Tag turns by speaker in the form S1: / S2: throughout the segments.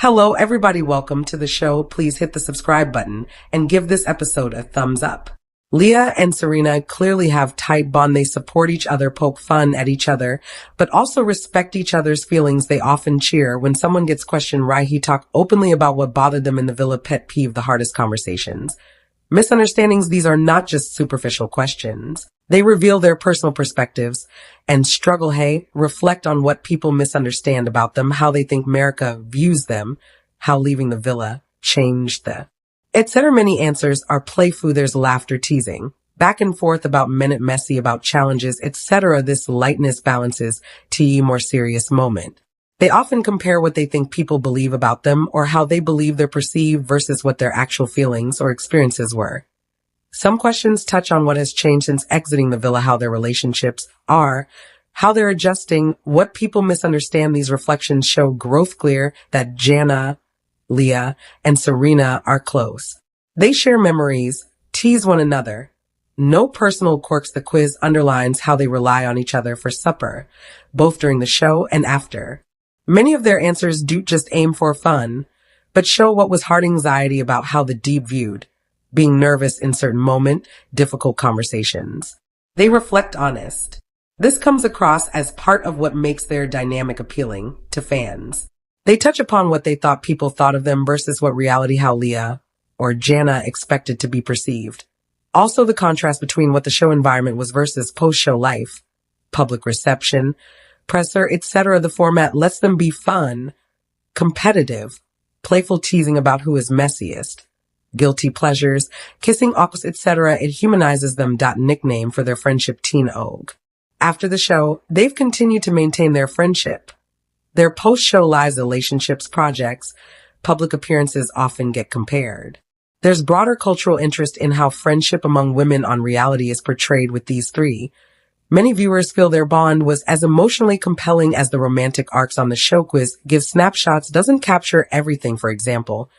S1: Hello, everybody. Welcome to the show. Please hit the subscribe button and give this episode a thumbs up. Leah and Serena clearly have tight bond. They support each other, poke fun at each other, but also respect each other's feelings. They often cheer. When someone gets questioned, he talk openly about what bothered them in the villa. Pet peeve, the hardest conversations. Misunderstandings, these are not just superficial questions. They reveal their personal perspectives and struggle, reflect on what people misunderstand about them, how they think America views them, how leaving the villa changed the etc. Many answers are playful. There's laughter, teasing, back and forth about minute messy, about challenges, etc. This lightness balances to a more serious moment. They often compare what they think people believe about them or how they believe they're perceived versus what their actual feelings or experiences were. Some questions touch on what has changed since exiting the villa, how their relationships are, how they're adjusting, what people misunderstand. These reflections show growth, clear that JaNa, Leah, and Serena are close. They share memories, tease one another. No personal quirks. The quiz underlines how they rely on each other for support, both during the show and after. Many of their answers do just aim for fun, but show what was hard anxiety about how the deep viewed, being nervous in certain moment, difficult conversations. They reflect honest. This comes across as part of what makes their dynamic appealing to fans. They touch upon what they thought people thought of them versus what reality, how Leah or JaNa expected to be perceived. Also the contrast between what the show environment was versus post-show life, public reception, presser, etc. The format lets them be fun, competitive, playful, teasing about who is messiest, guilty pleasures, kissing, awkward, etc. It humanizes them. Nickname for their friendship, Teen Og. After the show, they've continued to maintain their friendship. Their post-show lives, relationships, projects, public appearances often get compared. There's broader cultural interest in how friendship among women on reality is portrayed with these three. Many viewers feel their bond was as emotionally compelling as the romantic arcs on the show. Quiz gives snapshots, doesn't capture everything. For example,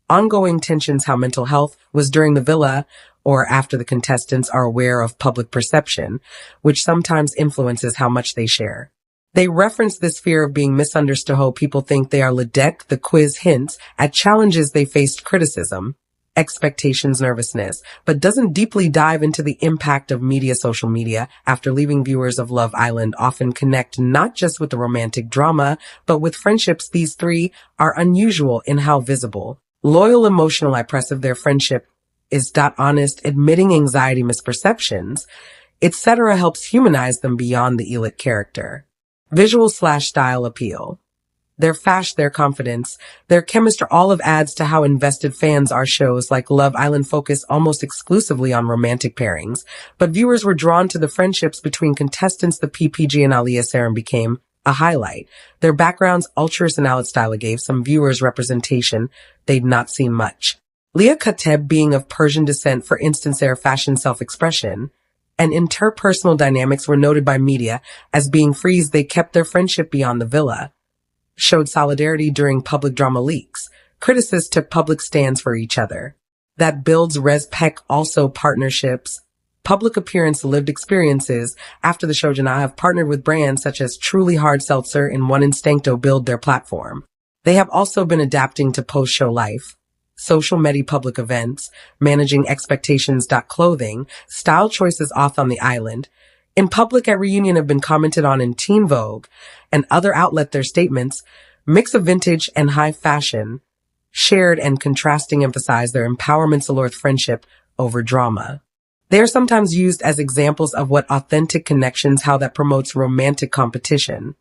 S1: ongoing tensions, how mental health was during the villa or after the contestants are aware of public perception, which sometimes influences how much they share. They reference this fear of being misunderstood, how people think they are ledec. The quiz hints at challenges they faced, criticism, expectations, nervousness, but doesn't deeply dive into the impact of media. Social media, after leaving, viewers of Love Island often connect not just with the romantic drama, but with friendships. These three are unusual in how visible, loyal, emotional, impressive their friendship is. Honest, admitting anxiety, misperceptions, etc. helps humanize them beyond the elite character. Visual/style appeal. Their fashion, their confidence, their chemistry, all of adds to how invested fans are. Shows like Love Island focus almost exclusively on romantic pairings, but viewers were drawn to the friendships between contestants. The PPG and Leah Serena became a highlight. Their backgrounds, ultras and outlet style gave some viewers representation they'd not seen much. Leah Kateb, being of Persian descent, for instance, their fashion, self-expression, and interpersonal dynamics were noted by media as being freeze. They kept their friendship beyond the villa, showed solidarity during public drama leaks. Critics took public stands for each other. That builds respect. Also partnerships, public appearance, lived experiences. After the show, JaNa have partnered with brands such as Truly Hard Seltzer and One Instincto build their platform. They have also been adapting to post-show life, social media, public events, managing expectations. Clothing, style choices off on the island, in public at reunion have been commented on in Teen Vogue and other outlet. Their statements, mix of vintage and high fashion, shared and contrasting, emphasize their empowerment, allure, friendship over drama. They are sometimes used as examples of what authentic connections, how that promotes romantic competition.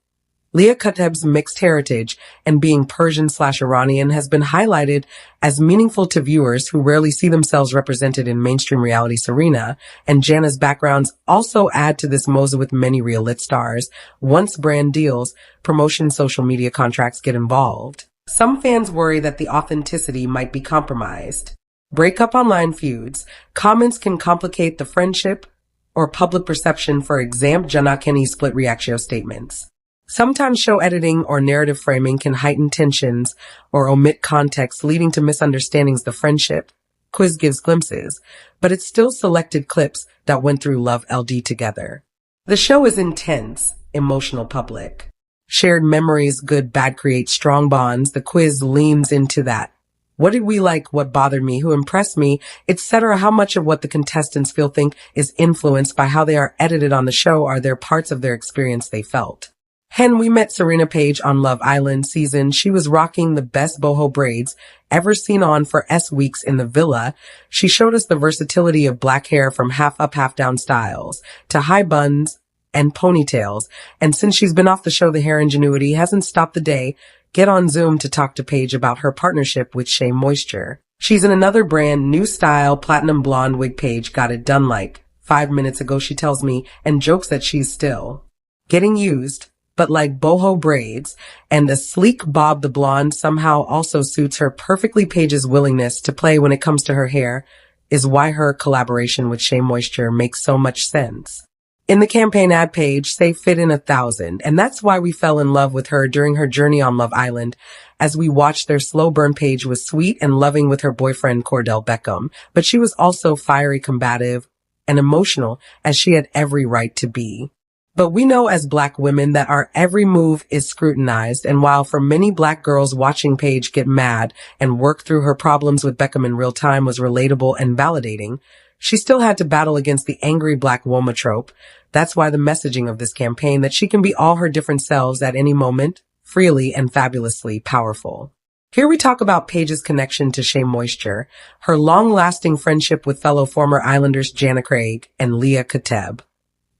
S1: Leah Kateb's mixed heritage and being Persian/Iranian has been highlighted as meaningful to viewers who rarely see themselves represented in mainstream reality. Serena and JaNa's backgrounds also add to this mosaic with many real lit stars. Once brand deals, promotion, social media contracts get involved, some fans worry that the authenticity might be compromised. Breakup, online feuds, comments can complicate the friendship or public perception. For example, JaNa Kenny's split reaction statements. Sometimes show editing or narrative framing can heighten tensions or omit context, leading to misunderstandings. The friendship quiz gives glimpses, but it's still selected clips that went through Love LD together. The show is intense, emotional, public. Shared memories, good, bad create strong bonds. The quiz leans into that. What did we like? What bothered me? Who impressed me? Etc. How much of what the contestants think is influenced by how they are edited on the show are there parts of their experience they felt. We met Serena Page on Love Island season. She was rocking the best boho braids ever seen on for weeks in the villa. She showed us the versatility of black hair from half up, half down styles to high buns and ponytails. And since she's been off the show, the hair ingenuity hasn't stopped the day. Get on Zoom to talk to Paige about her partnership with Shea Moisture. She's in another brand new style, platinum blonde wig. Paige got it done like 5 minutes ago, she tells me, and jokes that she's still getting used, but like boho braids, and the sleek bob the blonde somehow also suits her perfectly. Paige's willingness to play when it comes to her hair is why her collaboration with Shea Moisture makes so much sense. In the campaign ad, Paige say fit in 1,000, and that's why we fell in love with her during her journey on Love Island. As we watched their slow burn, Paige was sweet and loving with her boyfriend Cordell Beckham, but she was also fiery, combative, and emotional, as she had every right to be. But we know as Black women that our every move is scrutinized, and while for many Black girls watching Paige get mad and work through her problems with Beckham in real time was relatable and validating, she still had to battle against the angry Black woman trope. That's why the messaging of this campaign that she can be all her different selves at any moment, freely and fabulously powerful. Here we talk about Paige's connection to Shea Moisture, her long-lasting friendship with fellow former Islanders JaNa and Leah Kateb,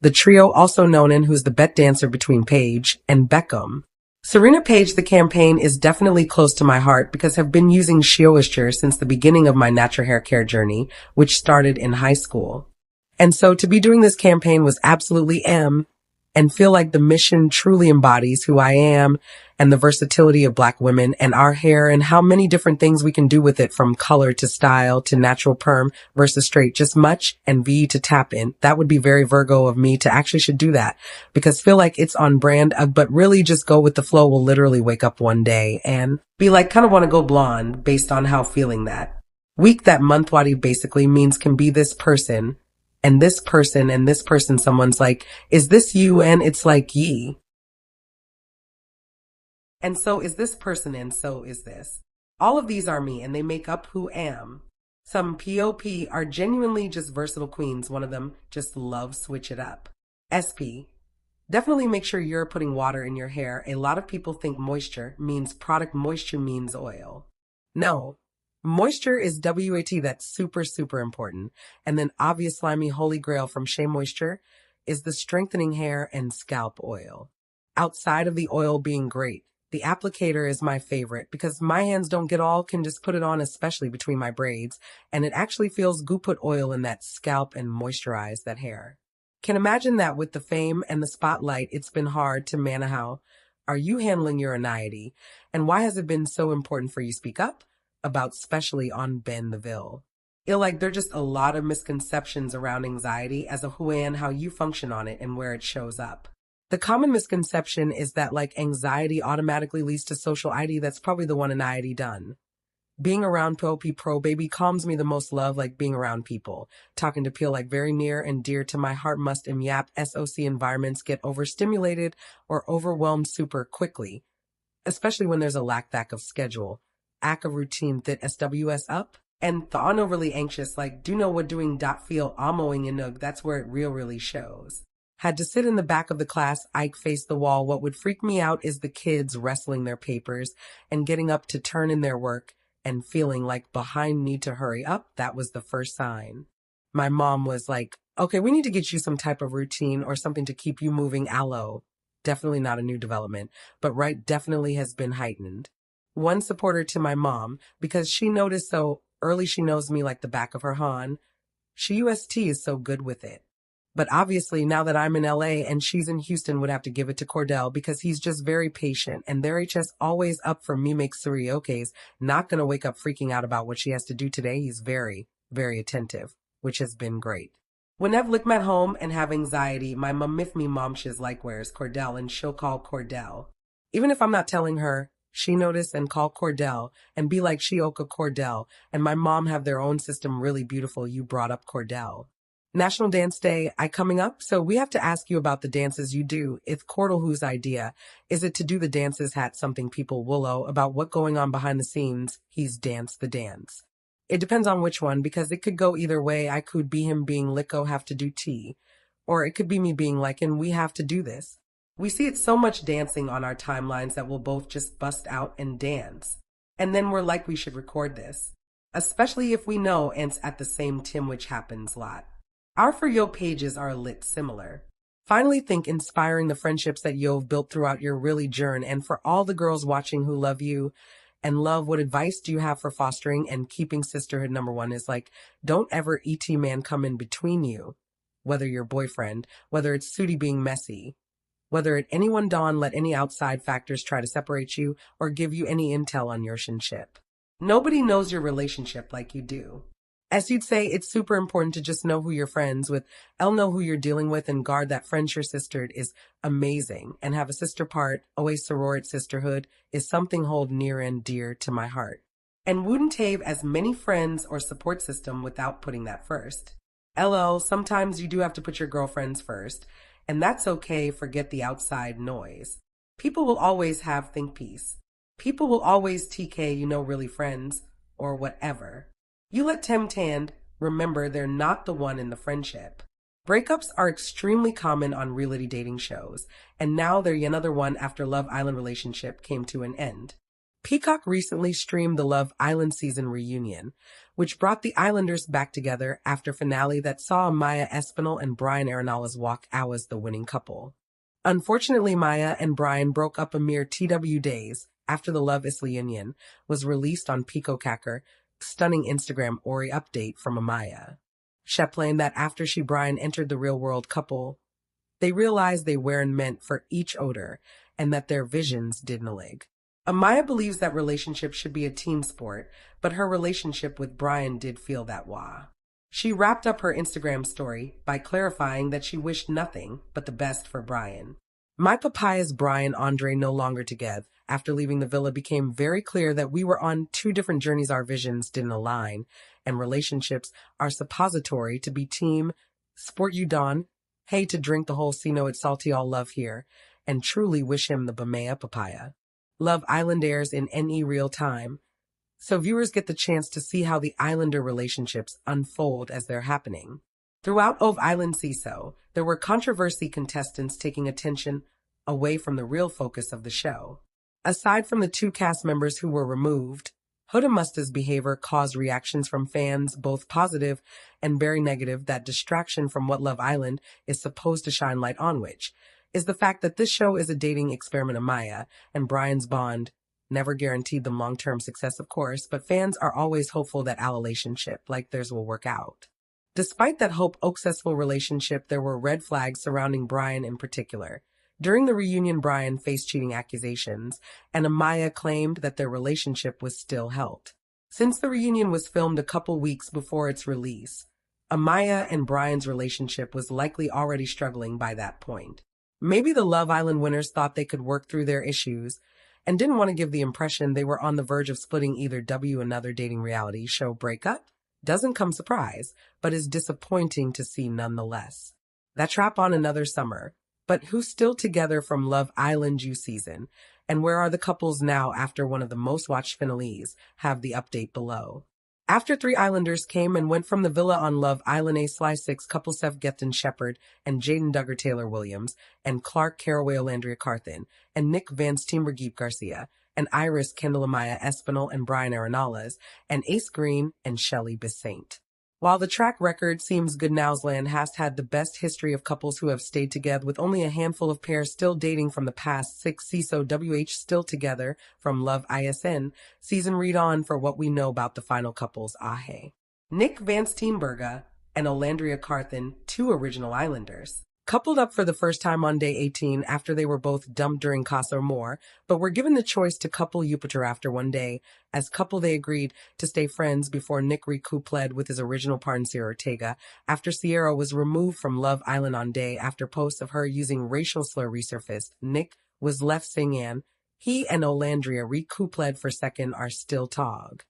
S1: the trio also known in who's the bet dancer between Paige and Beckham. Serena Page, the campaign is definitely close to my heart because I've been using Shea Moisture since the beginning of my natural hair care journey, which started in high school. And so to be doing this campaign was absolutely and feel like the mission truly embodies who I am and the versatility of Black women and our hair and how many different things we can do with it, from color to style to natural perm versus straight, just much and V to tap in. That would be very Virgo of me to actually should do that because feel like it's on brand, but really just go with the flow. Will literally wake up one day and be like, kind of want to go blonde based on how feeling that week, that month. Wadi basically means can be this person and this person and this person. Someone's like, is this you? And it's like, ye. And so is this person, and so is this. All of these are me, and they make up who am. Some POP are genuinely just versatile queens. One of them just love switch it up. SP. Definitely make sure you're putting water in your hair. A lot of people think moisture means product. Moisture means oil. No. Moisture is WAT. That's super, super important. And then obvious slimy holy grail from Shea Moisture is the strengthening hair and scalp oil. Outside of the oil being great, the applicator is my favorite because my hands don't get all, can just put it on, especially between my braids, and it actually feels good. Put oil in that scalp and moisturize that hair. Can imagine that with the fame and the spotlight, it's been hard to man. How are you handling your anxiety? And why has it been so important for you to speak up about, especially on Ben the Ville? Feel like there are just a lot of misconceptions around anxiety as a who and how you function on it and where it shows up. The common misconception is that like anxiety automatically leads to social ID. That's probably the one anxiety done. Being around pro baby calms me the most. Love like being around people. Talking to peel like very near and dear to my heart. Must yap SOC environments get overstimulated or overwhelmed super quickly, especially when there's a lack of schedule, act of routine that SWS up, and the overly anxious like do know what doing. Feel amoing and nug. That's where it really shows. Had to sit in the back of the class, Ike faced the wall. What would freak me out is the kids wrestling their papers and getting up to turn in their work and feeling like behind, need to hurry up. That was the first sign. My mom was like, okay, we need to get you some type of routine or something to keep you moving. Aloe. Definitely not a new development, but right definitely has been heightened. One supporter to my mom, because she noticed so early, she knows me like the back of her hand. She UST is so good with it. But obviously, now that I'm in LA and she's in Houston, would have to give it to Cordell because he's just very patient and their HS always up for me. Makes Surioke's not going to wake up freaking out about what she has to do today. He's very, very attentive, which has been great. When I've licked at home and have anxiety, my mom, if me mom, she's like, where's Cordell? And she'll call Cordell. Even if I'm not telling her, she notice and call Cordell and be like, she oka Cordell. And my mom have their own system really beautiful. You brought up Cordell. National Dance Day coming up, so we have to ask you about the dances you do. It's Cordell whose idea. Is it to do the dances hat something people willow about what going on behind the scenes? He's danced the dance. It depends on which one, because it could go either way. I could be him being Licko have to do tea. Or it could be me being like, and we have to do this. We see it so much dancing on our timelines that we'll both just bust out and dance. And then we're like, we should record this. Especially if we know it's at the same Tim which happens lot. Our For Yo pages are lit similar. Finally think inspiring the friendships that you've built throughout your really journey, and for all the girls watching who love you and love, what advice do you have for fostering and keeping sisterhood? Number one is like, don't ever ET man come in between you. Whether your boyfriend, whether it's Sudi being messy, whether at anyone dawn, let any outside factors try to separate you or give you any intel on your relationship. Nobody knows your relationship like you do. As you'd say, it's super important to just know who you're friends with, know who you're dealing with, and guard that friendship. Sisterhood is amazing, and have a sister part, always sorority sisterhood, is something hold near and dear to my heart. And wouldn't have as many friends or support system without putting that first. LL, sometimes you do have to put your girlfriends first, and that's okay. Forget the outside noise. People will always have think piece. People will always TK, really friends, or whatever. You let Tim Tand, remember they're not the one in the friendship. Breakups are extremely common on reality dating shows, and now they're another one after Love Island relationship came to an end. Peacock recently streamed the Love Island season reunion, which brought the Islanders back together after finale that saw Maya Espinal and Brian Arenales walk out as the winning couple. Unfortunately, Maya and Brian broke up a mere TW days after the Love Isla Union was released on Peacock. Stunning Instagram Ori update from Amaya. Shepplain that after she Brian entered the real world couple, they realized they weren't meant for each other and that their visions didn't align. Amaya believes that relationship should be a team sport, but her relationship with Brian did feel that way. She wrapped up her Instagram story by clarifying that she wished nothing but the best for Brian. My papaya's Brian Andre no longer together. After leaving the villa became very clear that we were on two different journeys. Our visions didn't align, and relationships are suppository to be team sport. You don hey to drink the whole Sino it's salty all love here, and truly wish him the Bamea papaya. Love Island airs in NE real time, so viewers get the chance to see how the Islander relationships unfold as they're happening. Throughout Ove Island CISO, there were controversy contestants taking attention away from the real focus of the show. Aside from the two cast members who were removed, Huda Musta's behavior caused reactions from fans, both positive and very negative. That distraction from what Love Island is supposed to shine light on, which is the fact that this show is a dating experiment. Amaya and Brian's bond never guaranteed them long-term success, of course, but fans are always hopeful that our relationship, like theirs, will work out. Despite that hope, successful relationship, there were red flags surrounding Brian in particular. During the reunion, Brian faced cheating accusations, and Amaya claimed that their relationship was still held. Since the reunion was filmed a couple weeks before its release, Amaya and Brian's relationship was likely already struggling by that point. Maybe the Love Island winners thought they could work through their issues and didn't want to give the impression they were on the verge of splitting. Either another dating reality show breakup doesn't come surprise, but is disappointing to see nonetheless. That trap on another summer. But who's still together from Love Island U season? And where are the couples now after one of the most watched finales? Have the update below. After 3 Islanders came and went from the villa on Love Island A/6 couple Seth Gethin Shepard and Jaden Duggar Taylor Williams and Clark Caraway Olandria Carthen and Nick Vance Timbergeep Garcia and Iris Kendall Amaya Espinal and Brian Arenales and Ace Green and Shelley Bissaint. While the track record seems good, Nowsland has had the best history of couples who have stayed together, with only a handful of pairs still dating from the past 6 CISO WH still together from Love ISN season. Read on for what we know about the final couples. Nick Vance Steenberga and Olandria Carthen, 2 original Islanders, coupled up for the first time on day 18 after they were both dumped during Casa Amor, but were given the choice to couple Jupiter after one day. As couple, they agreed to stay friends before Nick recoupled with his original partner Sierra Ortega after Sierra was removed from Love Island on day after posts of her using racial slur resurfaced. Nick was left singing. He and Olandria recoupled for second are still tog.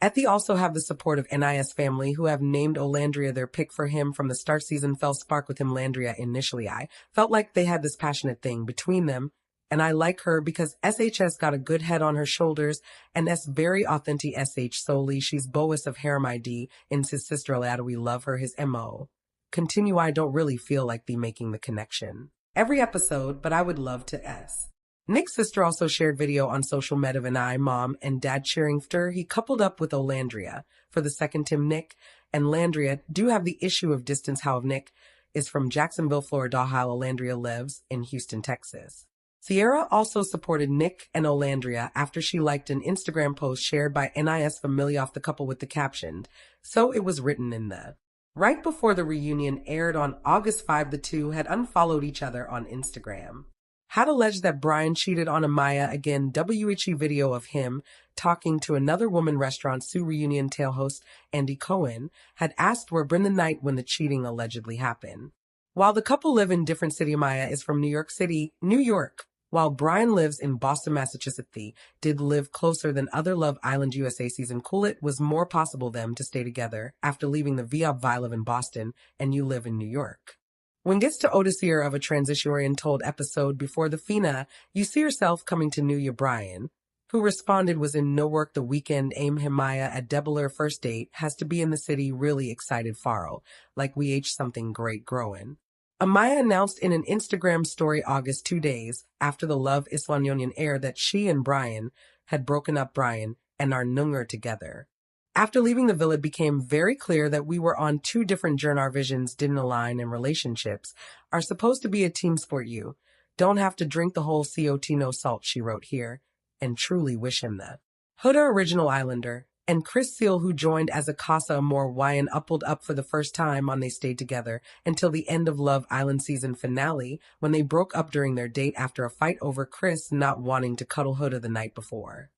S1: Ethy also have the support of NIS family, who have named Olandria their pick for him from the start. Season fell spark with him Landria initially. I felt like they had this passionate thing between them, and I like her because SHS got a good head on her shoulders, and S very authentic SH solely. She's Boas of Harem ID, and his sister Alada. We love her, his MO. Continue. I don't really feel like the making the connection every episode, but I would love to S. Nick's sister also shared video on social media of an I, mom and dad cheering for her. He coupled up with Olandria for the second time. Nick and Landria do have the issue of distance. How Nick is from Jacksonville, Florida, while Olandria lives in Houston, Texas. Sierra also supported Nick and Olandria after she liked an Instagram post shared by NIS Familia off the couple with the caption, "So it was written in the." Right before the reunion aired on August 5, the two had unfollowed each other on Instagram. Had alleged that Brian cheated on Amaya again. WHE video of him talking to another woman restaurant Sue reunion tail host Andy Cohen had asked where Brendan night when the cheating allegedly happened. While the couple live in different city, Amaya is from New York City, New York, while Brian lives in Boston, Massachusetts. They did live closer than other Love Island USA season. Cool, it was more possible them to stay together after leaving the VI live in Boston and you live in New York. When gets to Odysseer of a transition told episode before the Fina, you see yourself coming to New Year. Brian, who responded was in no work the weekend. Aim Himaya at Debeler first date has to be in the city. Really excited Faro, like we ate something great growing. Amaya announced in an Instagram story August 2 days after the Love Island Union aired that she and Brian had broken up. Brian and are nunger together. After leaving the villa, it became very clear that we were on two different journeys. Our visions didn't align and relationships are supposed to be a team sport. You don't have to drink the whole COT, no salt, she wrote here, and truly wish him the Huda original Islander and Chris Seal, who joined as a Casa Amor Wyan uppled up for the first time on. They stayed together until the end of Love Island season finale when they broke up during their date after a fight over Chris not wanting to cuddle Huda the night before.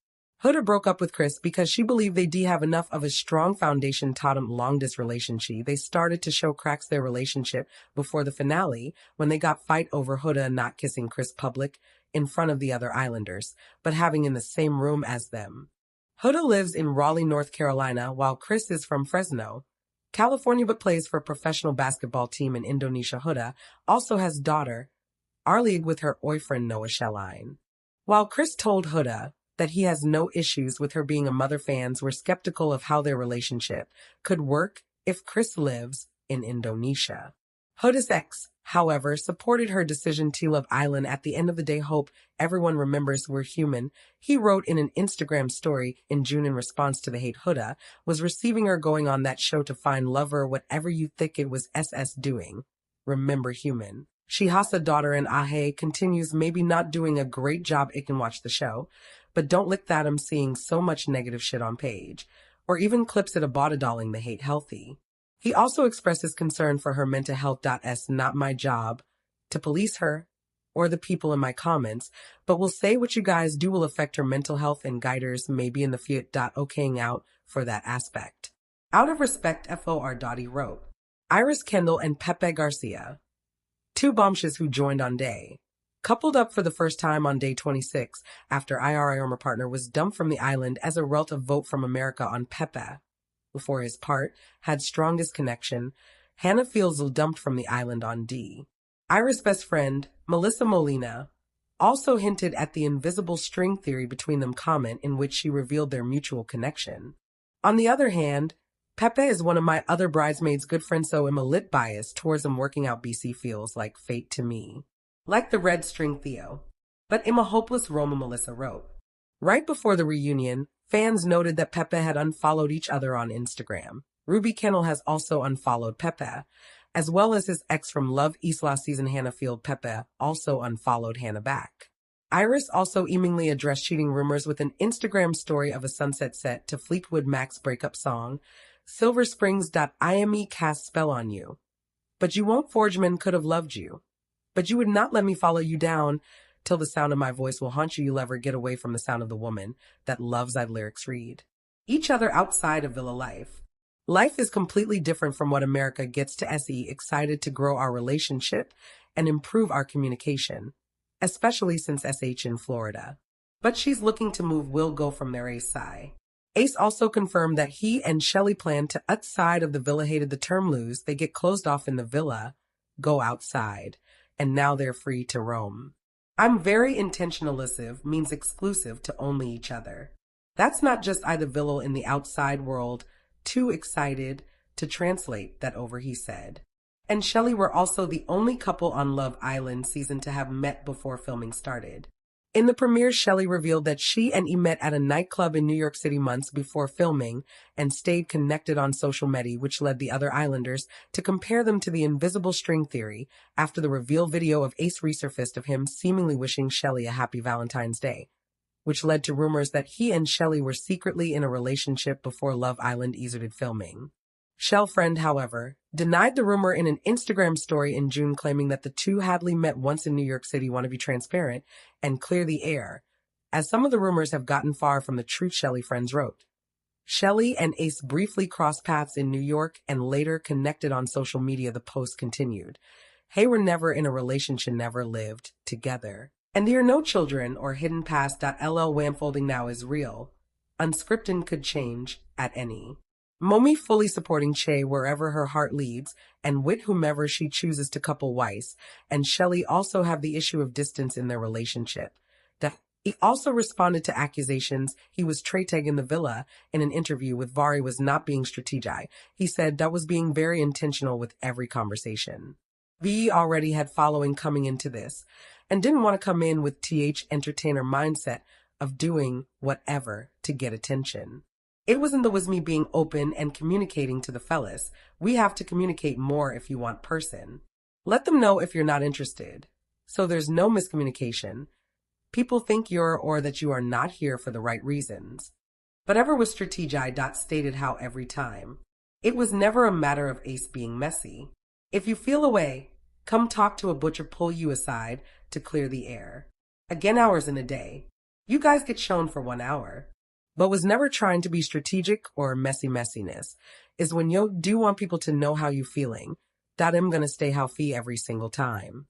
S1: Huda broke up with Chris because she believed they did have enough of a strong foundation taught him long-distance relationship. They started to show cracks their relationship before the finale when they got fight over Huda not kissing Chris public in front of the other Islanders, but having in the same room as them. Huda lives in Raleigh, North Carolina, while Chris is from Fresno, California, but plays for a professional basketball team in Indonesia. Huda also has daughter, Arlie, with her boyfriend Noah Shelline. While Chris told Huda that he has no issues with her being a mother, fans were skeptical of how their relationship could work if Chris lives in Indonesia. Huda's ex, however, supported her decision to Love Island. At the end of the day, hope everyone remembers we're human, he wrote in an Instagram story in June in response to the hate Huda was receiving her going on that show to find lover. Whatever you think it was SS doing, remember human. She has a daughter and Ahe continues maybe not doing a great job. It can watch the show, but don't lick that. I'm seeing so much negative shit on page, or even clips at a bodydolling the hate healthy. He also expressed his concern for her mental health. S not my job to police her or the people in my comments, but will say what you guys do will affect her mental health and guiders maybe in the fiat. Okaying out for that aspect. Out of respect, FOR. He wrote. Iris Kendall and Pepe Garcia, two bombshells who joined on day, coupled up for the first time on day 26 after IRIR partner was dumped from the island as a result of vote from America on Pepe. For his part, had strongest connection. Hannah feels dumped from the island on D. Iris' best friend, Melissa Molina, also hinted at the invisible string theory between them comment in which she revealed their mutual connection. On the other hand, Pepe is one of my other bridesmaids' good friends, so I'm a lit bias towards him. Working out BC feels like fate to me. Like the red string Theo. But I'm a hopeless Roma, Melissa wrote. Right before the reunion, fans noted that Pepe had unfollowed each other on Instagram. Ruby Kennel has also unfollowed Pepe, as well as his ex from Love Isla season Hannah Field. Pepe also unfollowed Hannah back. Iris also seemingly addressed cheating rumors with an Instagram story of a sunset set to Fleetwood Mac's breakup song, Silver Springs. IME cast spell on you. But you won't. Forgeman could have loved you. But you would not let me follow you down till the sound of my voice will haunt you. You'll ever get away from the sound of the woman that loves thy lyrics. Read each other outside of villa life. Life is completely different from what America gets to. SE excited to grow our relationship and improve our communication, especially since SH in Florida. But she's looking to move. Will go from there. A sigh. Ace also confirmed that he and Shelley plan to outside of the villa hated the term lose. They get closed off in the villa, go outside, and now they're free to roam. I'm very intentionalisive means exclusive to only each other. That's not just either villa in the outside world, too excited to translate that over, he said. And Shelley were also the only couple on Love Island season to have met before filming started. In the premiere, Shelley revealed that she and E met at a nightclub in New York City months before filming and stayed connected on social media, which led the other Islanders to compare them to the invisible string theory after the reveal video of Ace resurfaced of him seemingly wishing Shelley a happy Valentine's Day, which led to rumors that he and Shelley were secretly in a relationship before Love Island exited filming. Shell Friend, however, denied the rumor in an Instagram story in June, claiming that the two hadly met once in New York City. Want to be transparent and clear the air, as some of the rumors have gotten far from the truth, Shelley Friends wrote. Shelley and Ace briefly crossed paths in New York and later connected on social media, the post continued. Hey, were never in a relationship, never lived together. And there are no children or hidden past. LL Wamfolding now is real. Unscripted could change at any. Momi fully supporting Che wherever her heart leads and with whomever she chooses to couple Weiss and Shelley also have the issue of distance in their relationship. He also responded to accusations he was traiting in the villa in an interview with Vari was not being strategic. He said that was being very intentional with every conversation. V already had following coming into this and didn't want to come in with entertainer mindset of doing whatever to get attention. It was me being open and communicating to the fellas. We have to communicate more if you want person. Let them know if you're not interested. So there's no miscommunication. People think you're or that you are not here for the right reasons. But ever was strategic. Stated how every time. It was never a matter of Ace being messy. If you feel away, come talk to a butcher, pull you aside to clear the air. Again, hours in a day. You guys get shown for 1 hour. But was never trying to be strategic or messiness. Is when you do want people to know how you feeling. That I'm gonna stay healthy every single time.